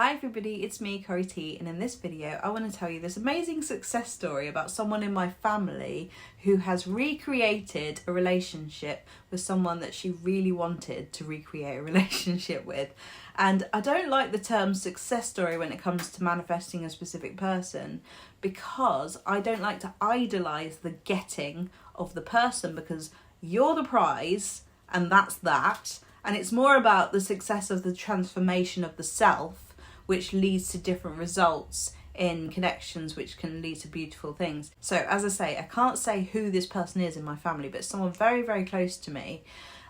Hi everybody, it's me, Corey T, and in this video I want to tell you this amazing success story about someone in my family who has recreated a relationship with someone that she really wanted to recreate a relationship with. And I don't like the term success story when it comes to manifesting a specific person, because I don't like to idolize the getting of the person, because you're the prize and that's that. And it's more about the success of the transformation of the self, which leads to different results in connections, which can lead to beautiful things. So as I say, I can't say who this person is in my family, but it's someone very, very close to me.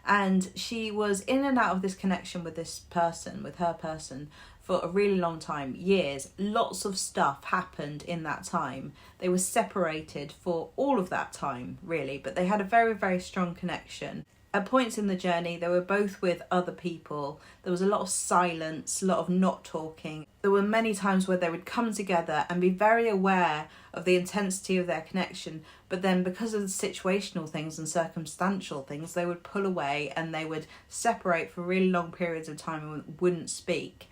And she was in and out of this connection with this person, with her person, for a really long time, years. Lots of stuff happened in that time. They were separated for all of that time, really, but they had a very, very strong connection. At points in the journey, they were both with other people. There was a lot of silence, a lot of not talking. There were many times where they would come together and be very aware of the intensity of their connection, but then because of the situational things and circumstantial things, they would pull away and they would separate for really long periods of time and wouldn't speak.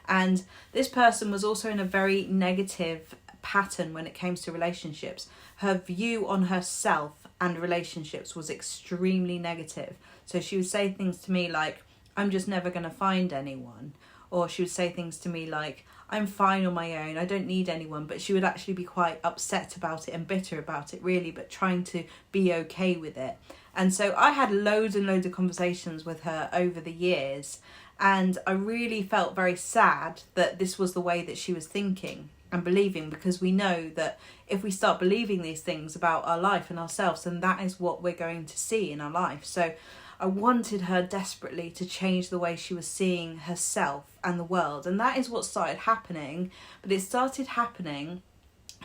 And this person was also in a very negative pattern when it came to relationships. Her view on herself and relationships was extremely negative. So she would say things to me like, I'm just never going to find anyone. Or she would say things to me like, I'm fine on my own, I don't need anyone. But she would actually be quite upset about it and bitter about it, really, but trying to be okay with it. And so I had loads and loads of conversations with her over the years, and I really felt very sad that this was the way that she was thinking and believing, because we know that if we start believing these things about our life and ourselves, then that is what we're going to see in our life. So I wanted her desperately to change the way she was seeing herself and the world, and that is what started happening. But it started happening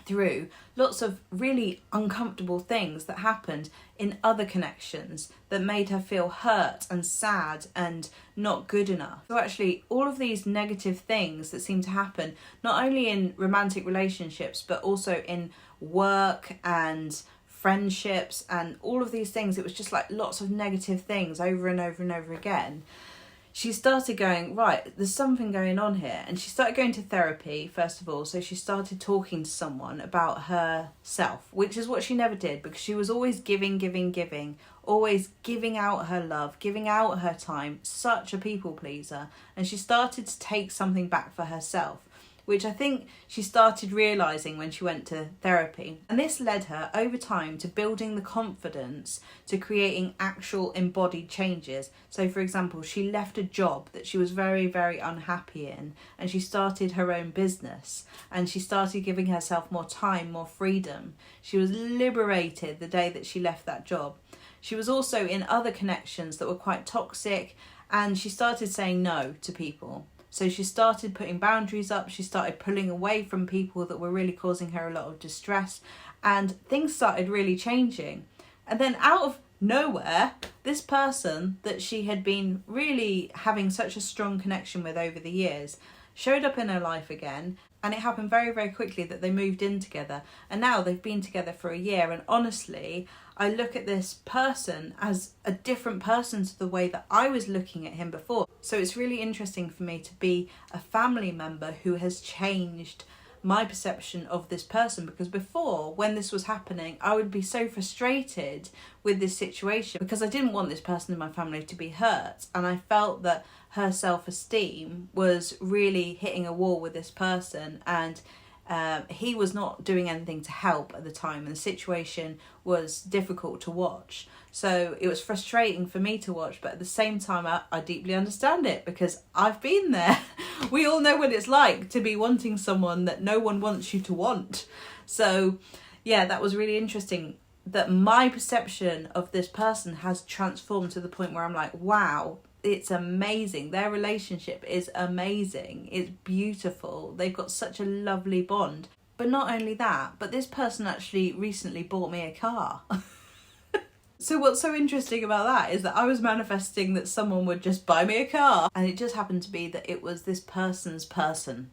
through lots of really uncomfortable things that happened in other connections that made her feel hurt and sad and not good enough. So actually all of these negative things that seem to happen, not only in romantic relationships, but also in work and friendships and all of these things, it was just like lots of negative things over and over and over again. She started going, right, there's something going on here. And she started going to therapy, first of all. So she started talking to someone about herself, which is what she never did, because she was always giving, always giving out her love, giving out her time, such a people pleaser. And she started to take something back for herself, which I think she started realising when she went to therapy. And this led her over time to building the confidence to creating actual embodied changes. So for example, she left a job that she was very, very unhappy in, and she started her own business, and she started giving herself more time, more freedom. She was liberated the day that she left that job. She was also in other connections that were quite toxic, and she started saying no to people. So she started putting boundaries up, she started pulling away from people that were really causing her a lot of distress, and things started really changing. And then out of nowhere, this person that she had been really having such a strong connection with over the years showed up in her life again, and it happened very, very quickly that they moved in together, and now they've been together for a year. And honestly, I look at this person as a different person to the way that I was looking at him before. So it's really interesting for me to be a family member who has changed my perception of this person, because before, when this was happening, I would be so frustrated with this situation because I didn't want this person in my family to be hurt, and I felt that her self-esteem was really hitting a wall with this person, and he was not doing anything to help at the time, and the situation was difficult to watch. So it was frustrating for me to watch, but at the same time I deeply understand it, because I've been there. We all know what it's like to be wanting someone that no one wants you to want. So yeah, that was really interesting, that my perception of this person has transformed to the point where I'm like, wow, it's amazing. Their relationship is amazing. It's beautiful. They've got such a lovely bond. But not only that, but this person actually recently bought me a car. So what's so interesting about that is that I was manifesting that someone would just buy me a car, and it just happened to be that it was this person's person.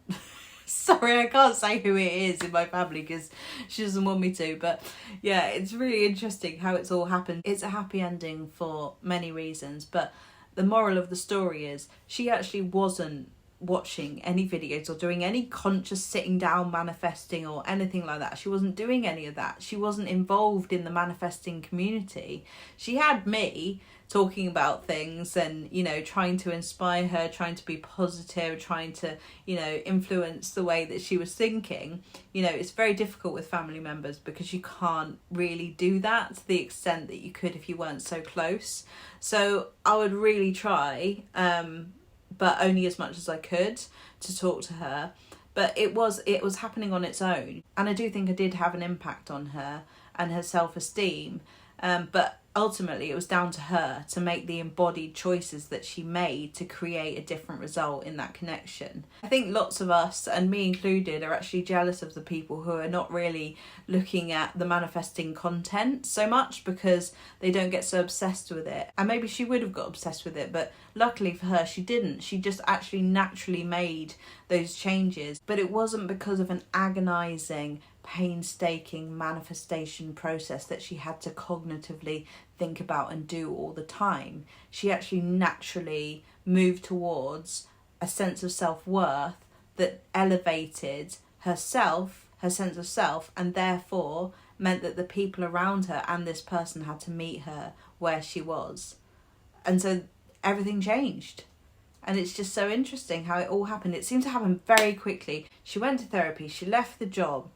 Sorry, I can't say who it is in my family because she doesn't want me to, but yeah, it's really interesting how it's all happened. It's a happy ending for many reasons, but the moral of the story is she actually wasn't watching any videos or doing any conscious sitting down manifesting or anything like that. She wasn't doing any of that. She wasn't involved in the manifesting community. She had me talking about things and, you know, trying to inspire her, trying to be positive, trying to, you know, influence the way that she was thinking. You know, it's very difficult with family members because you can't really do that to the extent that you could if you weren't so close. So I would really try, but only as much as I could, to talk to her. But it was happening on its own. And I do think I did have an impact on her and her self-esteem. But ultimately it was down to her to make the embodied choices that she made to create a different result in that connection. I think lots of us, and me included, are actually jealous of the people who are not really looking at the manifesting content so much because they don't get so obsessed with it. And maybe she would have got obsessed with it, but luckily for her she didn't. She just actually naturally made those changes. But it wasn't because of an agonizing, painstaking manifestation process that she had to cognitively think about and do all the time. She actually naturally moved towards a sense of self-worth that elevated herself, her sense of self, and therefore meant that the people around her and this person had to meet her where she was. And so everything changed. And it's just so interesting how it all happened. It seemed to happen very quickly. She went to therapy, she left the job,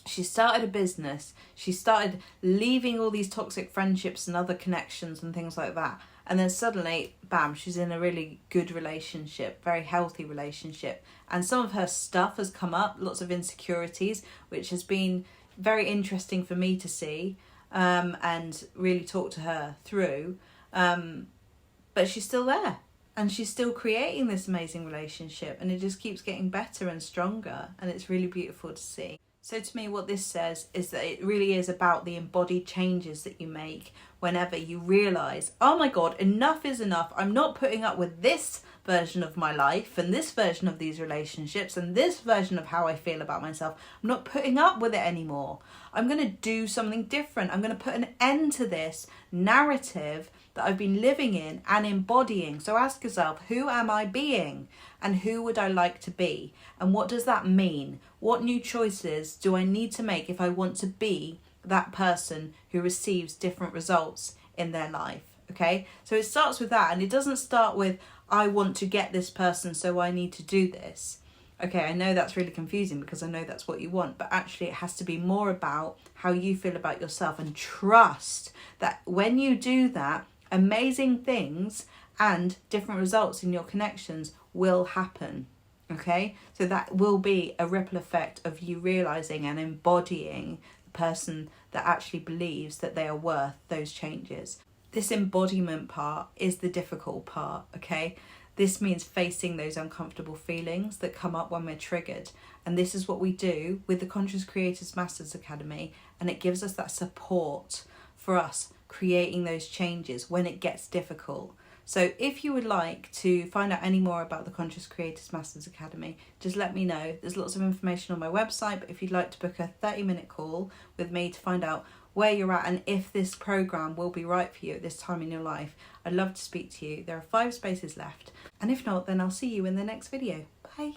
she started a business, she started leaving all these toxic friendships and other connections and things like that. And then suddenly, bam, she's in a really good relationship, very healthy relationship. And some of her stuff has come up, lots of insecurities, which has been very interesting for me to see and really talk to her through. But she's still there. And she's still creating this amazing relationship. And it just keeps getting better and stronger. And it's really beautiful to see. So to me, what this says is that it really is about the embodied changes that you make whenever you realise, oh my God, enough is enough. I'm not putting up with this version of my life and this version of these relationships and this version of how I feel about myself. I'm not putting up with it anymore. I'm going to do something different. I'm going to put an end to this narrative that I've been living in and embodying. So ask yourself, who am I being and who would I like to be? And what does that mean? What new choices do I need to make if I want to be that person who receives different results in their life? Okay, so it starts with that, and it doesn't start with, I want to get this person, so I need to do this. Okay, I know that's really confusing because I know that's what you want, but actually it has to be more about how you feel about yourself, and trust that when you do that, amazing things and different results in your connections will happen. Okay, so that will be a ripple effect of you realizing and embodying the person that actually believes that they are worth those changes. This embodiment part is the difficult part, okay? This means facing those uncomfortable feelings that come up when we're triggered. And this is what we do with the Conscious Creators Masters Academy. And it gives us that support for us creating those changes when it gets difficult. So if you would like to find out any more about the Conscious Creators Masters Academy, just let me know. There's lots of information on my website, but if you'd like to book a 30-minute call with me to find out where you're at and if this program will be right for you at this time in your life, I'd love to speak to you. There are 5 spaces left. And if not, then I'll see you in the next video. Bye.